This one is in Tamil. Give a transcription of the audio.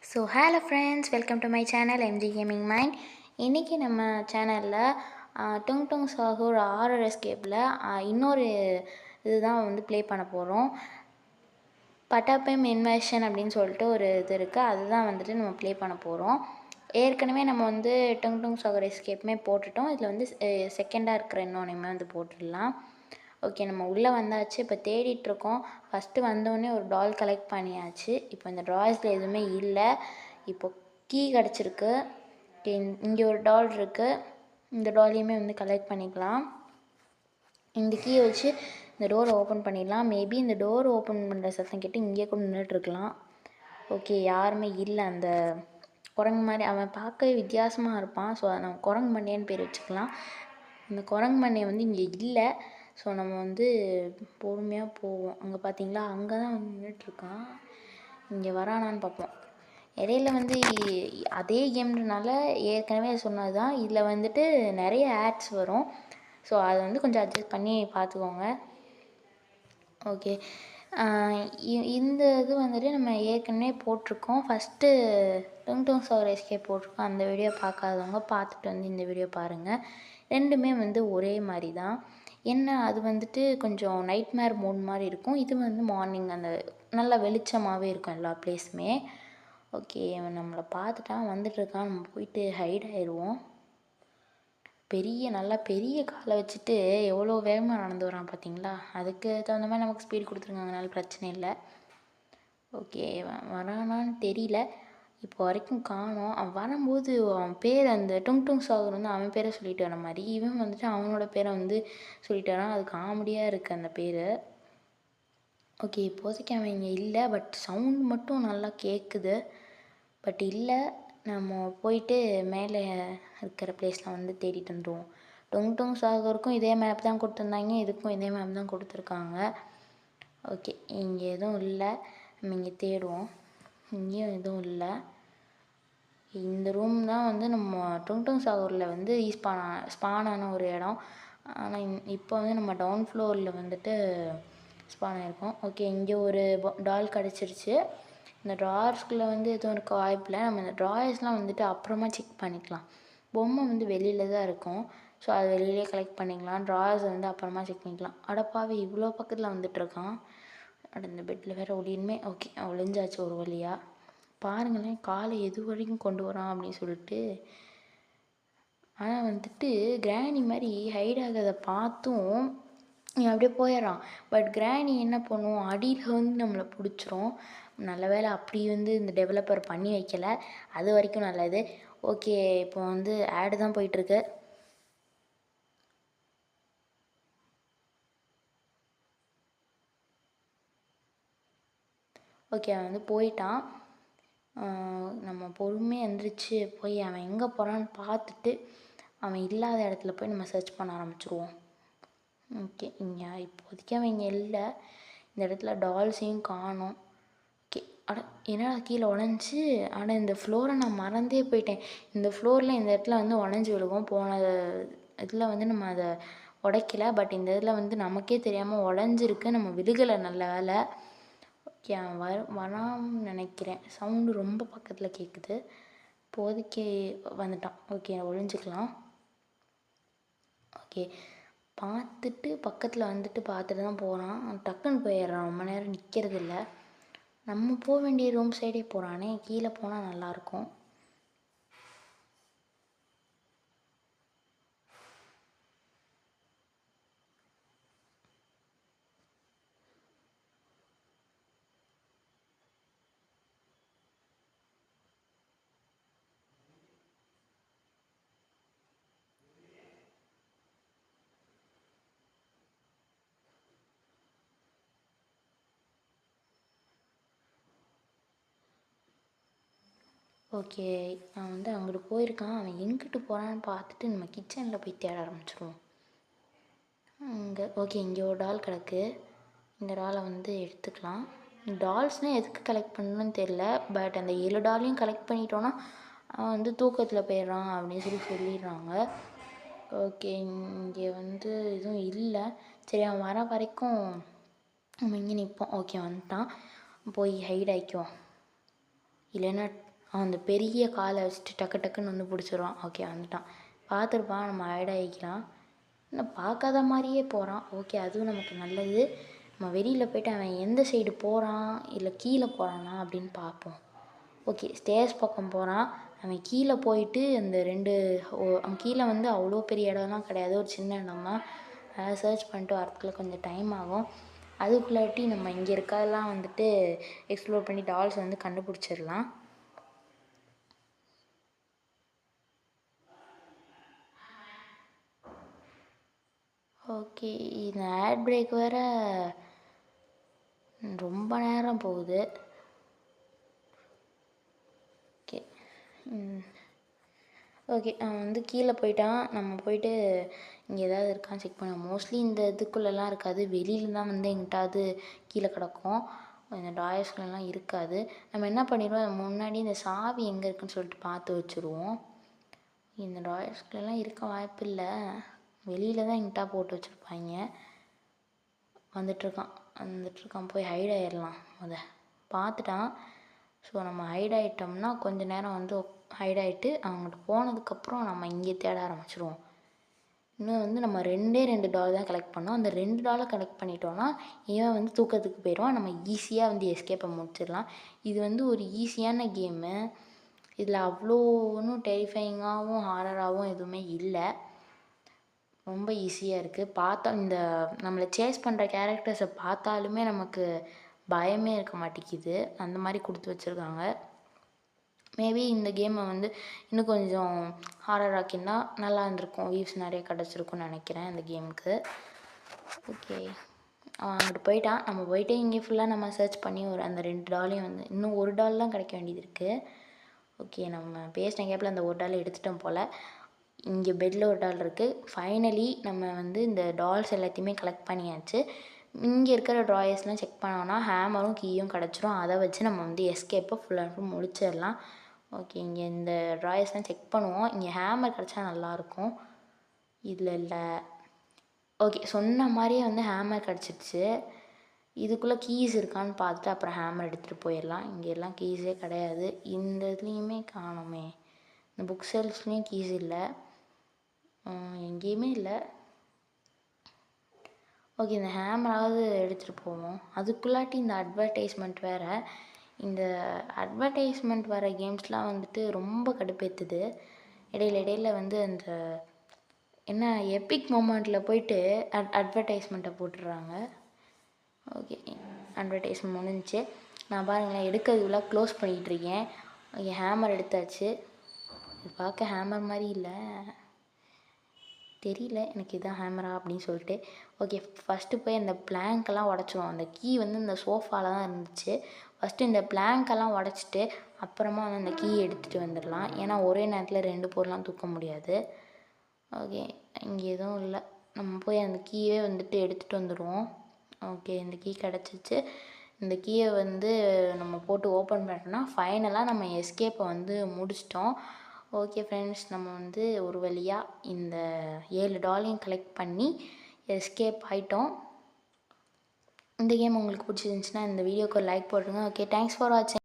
So hello friends, welcome to my channel MG gaming mind. இன்றைக்கி நம்ம சேனலில் டுங் டுங் சாகூர் ஹாரர் எஸ்கேப்பில் இன்னொரு இதுதான் வந்து ப்ளே பண்ண போகிறோம். பட்டாப்பம் இன்வெஷன் அப்படின்னு சொல்லிட்டு ஒரு இது இருக்குது, அதுதான் வந்துட்டு நம்ம ப்ளே பண்ண போகிறோம். ஏற்கனவே நம்ம வந்து டுங் டுங் சாகூர் எஸ்கேப்புமே போட்டுட்டோம். இதில் வந்து செகண்டாக இருக்கிற இன்னொன்றையுமே வந்து போட்டுடலாம். ஓகே, நம்ம உள்ளே வந்தாச்சு. இப்போ தேடிட்டுருக்கோம். ஃபஸ்ட்டு வந்தோடனே ஒரு டால் கலெக்ட் பண்ணியாச்சு. இப்போ இந்த ட்ராய்ஸில் எதுவுமே இல்லை. இப்போ கீ கிடச்சிருக்கு. இங்கே ஒரு டால் இருக்குது. இந்த டாலையுமே வந்து கலெக்ட் பண்ணிக்கலாம். இந்த கீயை வச்சு இந்த டோரை ஓப்பன் பண்ணிடலாம். மேபி இந்த டோர் ஓப்பன் பண்ணுற சத்தம் கேட்டு இங்கேயே கூட நின்றுட்டுருக்கலாம். ஓகே, யாருமே இல்லை. அந்த குரங்கு மாதிரி அவன் பார்க்கவே வித்தியாசமாக இருப்பான். ஸோ அதை நம்ம குரங்கு மண்டையன்னு பேர் வச்சுக்கலாம். இந்த குரங்கு மண்டையை வந்து இங்கே இல்லை. ஸோ நம்ம வந்து பொறுமையாக போவோம். அங்கே பார்த்தீங்களா, அங்கே தான் வந்து நின்றுட்டுருக்கான். இங்கே வரானான்னு பார்ப்போம். இடையில வந்து அதே கேம்ன்றனால ஏற்கனவே சொன்னது தான். இதில் வந்துட்டு நிறைய ஆட்ஸ் வரும். ஸோ அதை வந்து கொஞ்சம் அட்ஜஸ்ட் பண்ணி பார்த்துக்கோங்க. ஓகே, இந்த இது வந்துட்டு நம்ம ஏற்கனவே போட்டிருக்கோம். ஃபஸ்ட்டு டுங் டுங் சாகூர் எஸ்கேப் போட்டிருக்கோம். அந்த வீடியோ பார்க்காதவங்க பார்த்துட்டு வந்து இந்த வீடியோ பாருங்கள். ரெண்டுமே வந்து ஒரே மாதிரி தான். என்ன, அது வந்துட்டு கொஞ்சம் நைட்மேர் மோட் மாதிரி இருக்கும். இது வந்து மார்னிங் அந்த நல்ல வெளிச்சமாகவே இருக்கும் எல்லா பிளேஸுமே. ஓகே, நம்மளை பார்த்துட்டான், வந்துட்டுருக்கான். நம்ம போயிட்டு ஹைட் ஆயிடுவோம். நல்லா பெரிய காலை வச்சுட்டு எவ்வளோ வேகமாக நடந்து வரான் பார்த்தீங்களா. அதுக்கு தகுந்த மாதிரி நமக்கு ஸ்பீட் கொடுத்துருக்காங்க, அதனால பிரச்சனை இல்லை. ஓகே, வரானான்னு தெரியல, இப்போ வரைக்கும் காணோம். அவன் வரும்போது அவன் பேர் அந்த டுங் டுங் சாகூர் வந்து அவன் பேரை சொல்லிட்டு வர மாதிரி, இவன் வந்துட்டு அவனோட பேரை வந்து சொல்லிட்டு வரான். அது காமெடியாக இருக்குது அந்த பேர். ஓகே, இப்போதைக்கு அவன் இங்கே இல்லை. பட் சவுண்ட் மட்டும் நல்லா கேட்குது. பட் இல்லை, நம்ம போயிட்டு மேலே இருக்கிற பிளேஸில் வந்து தேடிட்டு வந்துடுவோம். டுங் டுங் சாகருக்கும் இதே மேப் தான் கொடுத்துருந்தாங்க, இதுக்கும் இதே மேப் தான் கொடுத்துருக்காங்க. ஓகே, இங்கே எதுவும் இல்லை. நம்ம இங்கே தேடுவோம். இங்கேயும் எதுவும் இல்லை. இந்த ரூம் தான் வந்து நம்ம டுங் டுங் சாகூரில் வந்து ஸ்பானான ஒரு இடம். ஆனால் இப்போ வந்து நம்ம டவுன் ஃப்ளோரில் வந்துட்டு ஸ்பான் ஆகிருக்கோம். ஓகே, இங்கே ஒரு டால் கிடச்சிருச்சு. இந்த ட்ராயர்ஸ்குள்ளே வந்து எதுவும் இருக்க வாய்ப்பில்லை. நம்ம இந்த ட்ராயர்ஸ்லாம் வந்துட்டு அப்புறமா செக் பண்ணிக்கலாம். பொம்மை வந்து வெளியில் தான் இருக்கும். ஸோ அது வெளியிலே கலெக்ட் பண்ணிக்கலாம். ட்ராயர்ஸை வந்து அப்புறமா செக் பண்ணிக்கலாம். அடப்பாவே, இவ்வளோ பக்கத்தில் வந்துட்டுருக்கான். இந்த பெட்டில் வேறு ஒளியுமே. ஓகே, ஒளிஞ்சாச்சு ஒரு வழியாக. பாருங்களேன், காலை எது வரைக்கும் கொண்டு வரான் அப்படின்னு சொல்லிட்டு. ஆனால் வந்துட்டு கிராணி மாதிரி ஹைட் ஆகிறத பார்த்தும் அப்படியே போயிடறான். பட் கிராணி என்ன பண்ணுவோம், அடியில் வந்து நம்மளை பிடிச்சிரும். நல்ல வேலை அப்படி வந்து இந்த டெவலப்பர் பண்ணி வைக்கலை, அது வரைக்கும் நல்லது. ஓகே, இப்போ வந்து ஆடு தான் போயிட்டுருக்கு. ஓகே, அவன் வந்து போயிட்டான். நம்ம பொறுமையாக எந்திரிச்சு போய் அவன் எங்கே போகிறான்னு பார்த்துட்டு அவன் இல்லாத இடத்துல போய் நம்ம சர்ச் பண்ண ஆரம்பிச்சிருவோம். ஓகே, இங்கே இப்போதைக்கு அவன் இங்கே இல்லை. இந்த இடத்துல டால்ஸையும் காணோம். ஓகே, என்னடா கீழே உடஞ்சி. ஆனால் இந்த ஃப்ளோரை நான் மறந்தே போயிட்டேன். இந்த ஃப்ளோரில் இந்த இடத்துல வந்து உடஞ்சி விழுகும். போன இதில் வந்து நம்ம அதை உடைக்கல. பட் இந்த இதில் வந்து நமக்கே தெரியாமல் உடஞ்சிருக்கு. நம்ம விழுகலை, நல்ல வேலை. ஓகே, அவன் வரான்னு நினைக்கிறேன். சவுண்டு ரொம்ப பக்கத்தில் கேட்குது. இப்போதைக்கு வந்துட்டான். ஓகே, ஒழிஞ்சிக்கலாம். ஓகே, பார்த்துட்டு பக்கத்தில் வந்துட்டு பார்த்துட்டு தான் போகிறான். டக்குன்னு போயிடுறான், ரொம்ப நேரம் நிற்கிறது இல்லை. நம்ம போக வேண்டிய ரூம் சைடே போகிறானே, கீழே போனால் நல்லாயிருக்கும். ஓகே, நான் வந்து அங்கிட்டு போயிருக்கான். அவன் எங்கிட்டு போகிறான்னு பார்த்துட்டு நம்ம கிச்சனில் போய் தேட ஆரம்பிச்சிடுவோம். இங்கே ஓகே, இங்கே ஒரு டால் கிடக்கு. இந்த டாலை வந்து எடுத்துக்கலாம். டால்ஸ்னால் எதுக்கு கலெக்ட் பண்ணணும்னு தெரில. பட் அந்த 7 டாலையும் கலெக்ட் பண்ணிட்டோன்னா அவன் வந்து தூக்கத்தில் போயிடுறான் அப்படின்னு சொல்லிடுறாங்க. ஓகே, இங்கே வந்து எதுவும் இல்லை. சரி, அவன் வர வரைக்கும் நம்ம இங்கே நிற்போம். ஓகே, வந்துட்டான். போய் ஹைட் ஆகிக்குவோம். இல்லைன்னா அவன் அந்த பெரிய காலை வச்சுட்டு டக்கு டக்குன்னு வந்து பிடிச்சிருவான். ஓகே வந்துட்டான், பார்த்துருப்பான், நம்ம ஹைட் ஆகிக்கலாம். இன்னும் பார்க்காத மாதிரியே போகிறான். ஓகே அதுவும் நமக்கு நல்லது. நம்ம வெளியில் போய்ட்டு அவன் எந்த சைடு போகிறான் இல்லை கீழே போகிறானா அப்படின்னு பார்ப்போம். ஓகே ஸ்டேர்ஸ் பக்கம் போகிறான். அவன் கீழே போயிட்டு அந்த அவன் கீழே வந்து அவ்வளோ பெரிய இடம்லாம் கிடையாது, ஒரு சின்ன இடம் தான். அதை சர்ச் பண்ணிட்டு வரத்துக்குள்ள கொஞ்சம் டைம் ஆகும். அதுக்குள்ளாட்டி நம்ம இங்கே இருக்கிறதெல்லாம் வந்துட்டு எக்ஸ்ப்ளோர் பண்ணி டால்ஸ் வந்து கண்டுபிடிச்சிடலாம். ஓகே இந்த ஆட் பிரேக் வேறு ரொம்ப நேரம் போகுது. ஓகே ஓகே அவன் வந்து கீழே போயிட்டான். நம்ம போயிட்டு இங்கே ஏதாவது இருக்கான்னு செக் பண்ண. மோஸ்ட்லி இந்த இதுக்குள்ளெல்லாம் இருக்காது, வெளியில தான் வந்து எங்கிட்டாவது கீழே கிடக்கும். இந்த டாய்ஸ்குள்ளெல்லாம் இருக்காது. நம்ம என்ன பண்ணிடுவோம், முன்னாடி இந்த சாவி எங்கே இருக்குன்னு சொல்லிட்டு பார்த்து வச்சுருவோம். இந்த டாய்ஸ்குள்ளெல்லாம் இருக்க வாய்ப்பு இல்லை, வெளியில தான் எங்கிட்டா போட்டு வச்சுருப்பாங்க. வந்துட்டுருக்கான் போய் ஹைட் ஆகிடலாம். பார்த்துட்டான். ஸோ நம்ம ஹைட் ஆகிட்டோம்னா கொஞ்சம் நேரம் வந்து ஹைட் ஆகிட்டு அவங்ககிட்ட போனதுக்கப்புறம் நம்ம இங்கே தேட ஆரம்பிச்சிடுவோம். இன்னும் வந்து நம்ம 2 டால் தான் கலெக்ட் பண்ணோம். அந்த 2 டாலை கலெக்ட் பண்ணிட்டோன்னா இவன் வந்து தூக்கத்துக்கு போயிடுவான். நம்ம ஈஸியாக வந்து எஸ்கேப்பை முடிச்சிடலாம். இது வந்து ஒரு ஈஸியான கேமு. இதில் அவ்வளோ ஒன்றும் டெரிஃபையிங்காகவும் ஹாரராகவும் எதுவுமே இல்லை, ரொம்ப ஈஸியாக இருக்குது. பார்த்தா இந்த நம்மளை சேஸ் பண்ணுற கேரக்டர்ஸை பார்த்தாலுமே நமக்கு பயமே இருக்க மாட்டேங்குது, அந்த மாதிரி கொடுத்து வச்சுருக்காங்க. மேபி இந்த கேமை வந்து இன்னும் கொஞ்சம் ஹாரர் ஆக்கினா நல்லா இருந்திருக்கும், வியூஸ் நிறைய கிடச்சிருக்குன்னு நினைக்கிறேன் இந்த கேமுக்கு. ஓகே அவன் அங்கிட்டு போயிட்டான். நம்ம போயிட்டு இங்கே ஃபுல்லாக நம்ம சர்ச் பண்ணி அந்த 2 டாலையும் வந்து இன்னும் ஒரு டால் தான் கிடைக்க வேண்டியது இருக்குது. ஓகே நம்ம பேசின கேப்பில் அந்த ஒரு டால் எடுத்துட்டோம் போல். இங்கே பெட்டில் ஒரு டால் இருக்குது. ஃபைனலி நம்ம வந்து இந்த டால்ஸ் எல்லாத்தையுமே கலெக்ட் பண்ணியாச்சு. இங்கே இருக்கிற ட்ராயர்ஸ்லாம் செக் பண்ணோன்னா ஹேமரும் கீயும் கிடச்சிரும். அதை வச்சு நம்ம வந்து எஸ்கேப்பை ஃபுல் அண்ட் ஃபுல் முடிச்சிடலாம். ஓகே இங்கே இந்த ட்ராயர்ஸ்லாம் செக் பண்ணுவோம். இங்கே ஹேமர் கிடச்சா நல்லாயிருக்கும், இதில் இல்லை. ஓகே சொன்ன மாதிரியே வந்து ஹேமர் கிடச்சிடுச்சு. இதுக்குள்ளே கீஸ் இருக்கான்னு பார்த்துட்டு அப்புறம் ஹேமர் எடுத்துகிட்டு போயிடலாம். இங்கே எல்லாம் கீஸே கிடையாது. இந்த இதுலேயுமே காணுமே, இந்த புக் செல்ஸ்லேயும் கீஸ் இல்லை, எங்கேயுமே இல்லை. ஓகே இந்த ஹேமராவது எடுத்துகிட்டு போவோம். அதுக்குள்ளாட்டி இந்த அட்வர்டைஸ்மெண்ட் வேறு. இந்த அட்வர்டைஸ்மெண்ட் வர கேம்ஸ்லாம் வந்துட்டு ரொம்ப கடுப்பேற்றுது. இடையில வந்து அந்த என்ன எபிக் மொமெண்ட்டில் போயிட்டு அட்வர்டைஸ்மெண்ட்டை போட்டுடுறாங்க. ஓகே அட்வர்டைஸ்மெண்ட் முடிஞ்சிச்சு. நான் பாருங்களேன் எடுக்கிறதுக்குள்ள க்ளோஸ் பண்ணிகிட்ருக்கேன். ஓகே ஹேமர் எடுத்தாச்சு. இது பார்க்க ஹேமர் மாதிரி இல்லை, தெரியல எனக்கு இதுதான் ஹேமரா அப்படின்னு சொல்லிட்டு. ஓகே ஃபஸ்ட்டு போய் அந்த பிளாங்க்கெல்லாம் உடச்சிருவோம். அந்த கீ வந்து இந்த சோஃபாவில் தான் இருந்துச்சு. ஃபஸ்ட்டு இந்த பிளாங்க்கெல்லாம் உடச்சிட்டு அப்புறமா வந்து அந்த கீ எடுத்துகிட்டு வந்துடலாம். ஏன்னா ஒரே நேரத்தில் 2 பொருள்லாம் தூக்க முடியாது. ஓகே இங்கே எதுவும் இல்லை, நம்ம போய் அந்த கீயே வந்துட்டு எடுத்துகிட்டு வந்துடுவோம். ஓகே இந்த கீ கிடச்சிச்சு. இந்த கீயை வந்து நம்ம போட்டு ஓப்பன் பண்ணிட்டோம்னா ஃபைனலாக நம்ம எஸ்கேப்பை வந்து முடிச்சிட்டோம். ஓகே ஃப்ரெண்ட்ஸ், நம்ம வந்து ஒரு வழியாக இந்த 7 டாலையும் கலெக்ட் பண்ணி எஸ்கேப் ஆகிட்டோம். இந்த கேம் உங்களுக்கு பிடிச்சிருந்துச்சுன்னா இந்த வீடியோக்கு ஒரு லைக் போட்டுருங்க. ஓகே தேங்க்ஸ் ஃபார் வாட்சிங்.